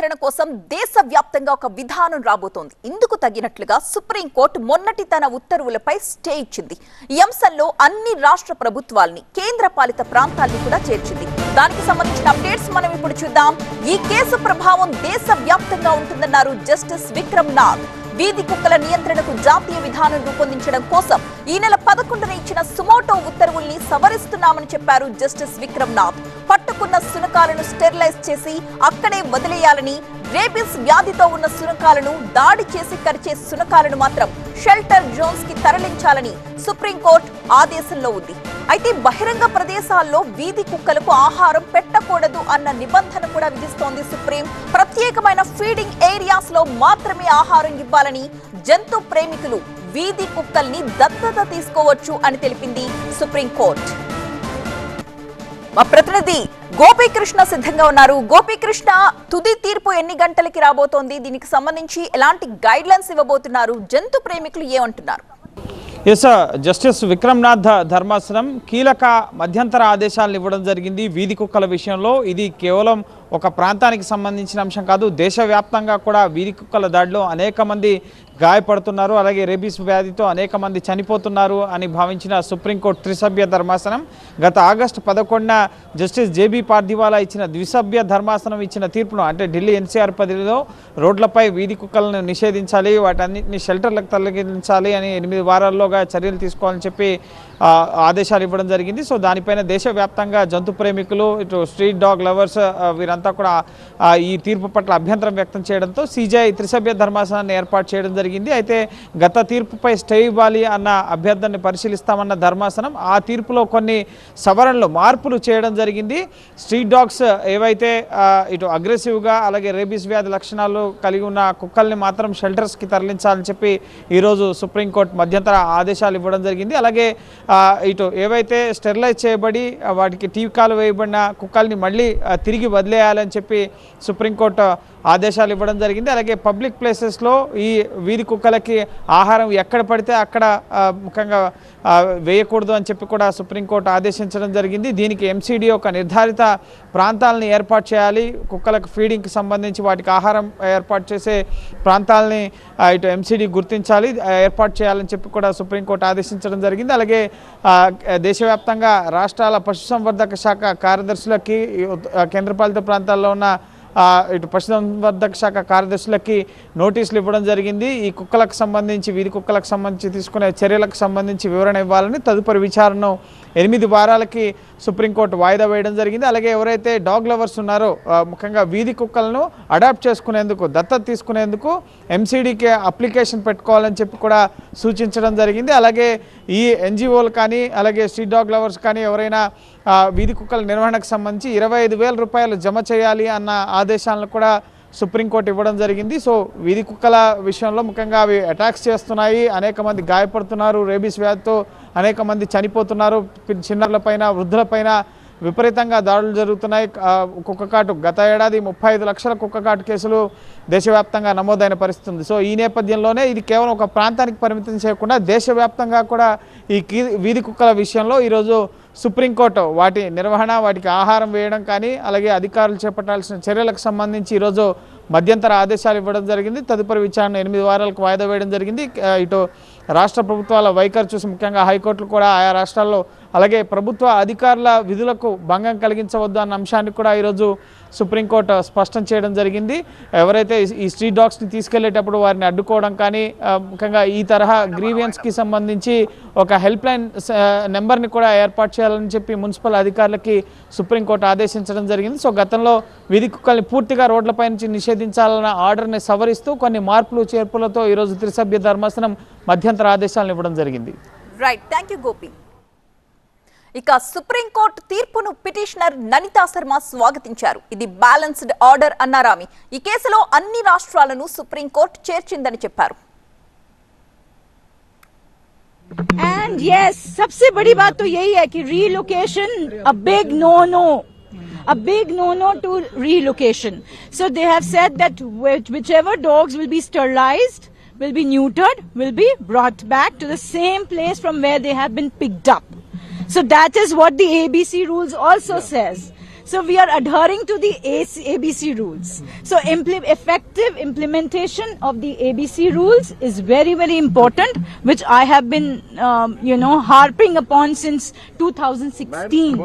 నియంత్రణ కోసం దేశవ్యాప్తంగా ఒక విధానం రాబోతోంది. ఇందుకు తగినట్లుగా సుప్రీంకోర్టు మొన్నటి తన ఉత్తర్వులపై స్టే ఇచ్చింది. ఈ అంశంలో అన్ని రాష్ట్ర ప్రభుత్వాల్ని, కేంద్ర పాలిత ప్రాంతాల్ని కూడా చేర్చింది. దానికి సంబంధించిన అప్డేట్స్ మనం ఇప్పుడు చూద్దాం. ఈ కేసు ప్రభావం దేశవ్యాప్తంగా ఉంటుందన్నారు జస్టిస్ విక్రమ్ నాథ్. వీధి కుక్కల నియంత్రణకు జాతీయ విధానం రూపొందించడం కోసం ఈ నెల 11న ఇచ్చిన సుమోటో ఉత్తర్వుల్ని సవరిస్తున్నామని చెప్పారు జస్టిస్ విక్రమ్ నాథ్. పట్టుకున్న శునకాలను స్టెరిలైజ్ చేసి అక్కడే వదిలేయాలని, రేబిస్ వ్యాధితో ఉన్న శునకాలను, దాడి చేసి కరిచే శునకాలను మాత్రం షెల్టర్ జోన్స్ కి తరలించాలని సుప్రీంకోర్టు ఆదేశంలో ఉంది. అయితే బహిరంగ ప్రదేశాల్లో వీధి కుక్కలకు ఆహారం పెట్టకూడదు అన్న నిబంధన కూడా విధిస్తోంది సుప్రీం. ప్రత్యేకమైన ఫీడింగ్ ఏరియాస్ లో మాత్రమే ఆహారం ఇవ్వాలని, జంతు ప్రేమికులు వీధి కుక్కల్ని దత్తత తీసుకోవచ్చు అని తెలిపింది సుప్రీంకోర్టు. మా ప్రతినిధి గోపీకృష్ణ సిద్ధంగా ఉన్నారు. గోపీకృష్ణ, తుది తీర్పు ఎన్ని గంటలకి రాబోతోంది? దీనికి సంబంధించి ఎలాంటి గైడ్ లైన్స్ ఇవ్వబోతున్నారు? జంతు ప్రేమికులు ఏమంటున్నారు? ఎస్, జస్టిస్ విక్రమ్ నాథ్ ధర్మాసనం కీలక మధ్యంతర ఆదేశాలను ఇవ్వడం జరిగింది వీధి కుక్కల విషయంలో. ఇది కేవలం ఒక ప్రాంతానికి సంబంధించిన అంశం కాదు, దేశవ్యాప్తంగా కూడా వీధి కుక్కల దాడిలో అనేక మంది గాయపడుతున్నారు, అలాగే రేబీస్ వ్యాధితో అనేక మంది చనిపోతున్నారు అని భావించిన సుప్రీంకోర్టు త్రిసభ్య ధర్మాసనం గత ఆగస్టు 11న జస్టిస్ జేబీ పార్దివాలా ఇచ్చిన ద్విసభ్య ధర్మాసనం ఇచ్చిన తీర్పును, అంటే ఢిల్లీ ఎన్సీఆర్ పరిధిలో రోడ్లపై వీధి కుక్కలను నిషేధించాలి, వాటన్నిటిని షెల్టర్లకు తరలించాలి అని 8 వారాల్లోగా చర్యలు తీసుకోవాలని చెప్పి ఆదేశాలు ఇవ్వడం జరిగింది. సో దానిపైన దేశవ్యాప్తంగా జంతు ప్రేమికులు, ఇటు స్ట్రీట్ డాగ్ లవర్స్ వీరంతా కూడా ఈ తీర్పు పట్ల అభ్యంతరం వ్యక్తం చేయడంతో సిజేఐ త్రిసభ్య ధర్మాసనాన్ని ఏర్పాటు చేయడం జరిగింది. అయితే గత తీర్పుపై స్టే ఇవ్వాలి అన్న అభ్యర్థనని పరిశీలిస్తామన్న ధర్మాసనం ఆ తీర్పులో కొన్ని సవరణలు, మార్పులు చేయడం జరిగింది. స్ట్రీట్ డాగ్స్ ఏవైతే ఇటు అగ్రెసివ్గా అలాగే రేబీస్ వ్యాధి లక్షణాలు కలిగి ఉన్న కుక్కల్ని మాత్రం షెల్టర్స్కి తరలించాలని చెప్పి ఈరోజు సుప్రీంకోర్టు మధ్యంతర ఆదేశాలు ఇవ్వడం జరిగింది. అలాగే ఇటు ఏవైతే స్టెరిలైజ్ చేయబడి వాటికి టీకాలు వేయబడిన కుక్కల్ని మళ్ళీ తిరిగి వదిలేయాలని చెప్పి సుప్రీంకోర్టు ఆదేశాలు ఇవ్వడం జరిగింది. అలాగే పబ్లిక్ ప్లేసెస్లో ఈ వీధి కుక్కలకి ఆహారం ఎక్కడ పడితే అక్కడ ముఖ్యంగా వేయకూడదు అని చెప్పి కూడా సుప్రీంకోర్టు ఆదేశించడం జరిగింది. దీనికి ఎంసీడీ ఒక నిర్ధారిత ప్రాంతాలని ఏర్పాటు చేయాలి. కుక్కలకు ఫీడింగ్కి సంబంధించి వాటికి ఆహారం ఏర్పాటు చేసే ప్రాంతాలని ఇటు ఎంసీడీ గుర్తించాలి, ఏర్పాటు చేయాలని చెప్పి కూడా సుప్రీంకోర్టు ఆదేశించడం జరిగింది. అలాగే దేశవ్యాప్తంగా రాష్ట్రాల పశుసంవర్ధక శాఖ కార్యదర్శులకి, కేంద్రపాలిత ప్రాంతాల్లో ఉన్న ఇటు పశుసంవర్ధక శాఖ కార్యదర్శులకి నోటీసులు ఇవ్వడం జరిగింది. ఈ కుక్కలకు సంబంధించి, వీధి కుక్కలకు సంబంధించి తీసుకునే చర్యలకు సంబంధించి వివరణ ఇవ్వాలని, తదుపరి విచారణను 8 వారాలకి సుప్రీంకోర్టు వాయిదా వేయడం జరిగింది. అలాగే ఎవరైతే డాగ్ లవర్స్ ఉన్నారో, ముఖ్యంగా వీధి కుక్కలను అడాప్ట్ చేసుకునేందుకు, దత్తత తీసుకునేందుకు ఎంసీడీకి అప్లికేషన్ పెట్టుకోవాలని చెప్పి కూడా సూచించడం జరిగింది. అలాగే ఈ ఎన్జిఓలు కానీ, అలాగే స్ట్రీట్ డాగ్ లవర్స్ కానీ ఎవరైనా వీధి కుక్కల నిర్వహణకు సంబంధించి 25,000 రూపాయలు జమ చేయాలి అన్న ఆదేశాలను కూడా సుప్రీంకోర్టు ఇవ్వడం జరిగింది. సో వీధి కుక్కల విషయంలో ముఖ్యంగా అవి అటాక్స్ చేస్తున్నాయి, అనేక మంది గాయపడుతున్నారు, రేబీస్ వ్యాధితో అనేక మంది చనిపోతున్నారు, చిన్నలపైన, వృద్ధులపైన విపరీతంగా దాడులు జరుగుతున్నాయి. కుక్కకాటు గత ఏడాది 35 లక్షల కుక్కకాటు కేసులు దేశవ్యాప్తంగా నమోదైన పరిస్థితి ఉంది. సో ఈ నేపథ్యంలోనే ఇది కేవలం ఒక ప్రాంతానికి పరిమితం చేయకుండా దేశవ్యాప్తంగా కూడా ఈ వీధి కుక్కల విషయంలో ఈరోజు సుప్రీంకోర్టు వాటి నిర్వహణ, వాటికి ఆహారం వేయడం కానీ, అలాగే అధికారులు చేపట్టాల్సిన చర్యలకు సంబంధించి ఈరోజు మధ్యంతర ఆదేశాలు ఇవ్వడం జరిగింది. తదుపరి విచారణ 8 వారాలకు వాయిదా వేయడం జరిగింది. ఇటు రాష్ట్ర ప్రభుత్వాల వైఖరి చూసి ముఖ్యంగా హైకోర్టులు కూడా ఆయా రాష్ట్రాల్లో, అలాగే ప్రభుత్వ అధికారుల విధులకు భంగం కలిగించవద్దు అన్న అంశాన్ని కూడా ఈరోజు సుప్రీంకోర్టు స్పష్టం చేయడం జరిగింది. ఎవరైతే ఈ స్ట్రీట్ డాగ్స్ని తీసుకెళ్లేటప్పుడు వారిని అడ్డుకోవడం కానీ, ముఖ్యంగా ఈ తరహా గ్రీవియన్స్కి సంబంధించి ఒక హెల్ప్ లైన్ నెంబర్ని కూడా ఏర్పాటు చేయాలని చెప్పి మున్సిపల్ అధికారులకి సుప్రీంకోర్టు ఆదేశించడం జరిగింది. సో గతంలో వీధి కుక్కల్ని పూర్తిగా రోడ్లపై నుంచి నిషేధించాలన్న ఆర్డర్ని సవరిస్తూ కొన్ని మార్పులు చేర్పులతో ఈరోజు త్రిసభ్య ధర్మాసనం మధ్యంతర ఆదేశాలను ఇవ్వడం జరిగింది. Right, thank you Gopi. ఇక సుప్రీంకోర్టు తీర్పును పిటిషనర్ ననితా శర్మ స్వాగతించారు. ఇది బ్యాలెన్స్డ్ ఆర్డర్ అన్నారామె. ఈ కేసులో అన్ని రాష్ట్రాలను సుప్రీంకోర్టు చేర్చిందని చెప్పారు. And yes, सबसे बड़ी बात तो यही है कि relocation a big no-no to relocation. So they have said that whichever dogs will be sterilized, will be neutered, will be brought back to the same place from where they have been picked up. So that is what the ABC rules also says. So we are adhering to the ABC rules. So effective implementation of the ABC rules is very, very important, which I have been, harping upon since 2016.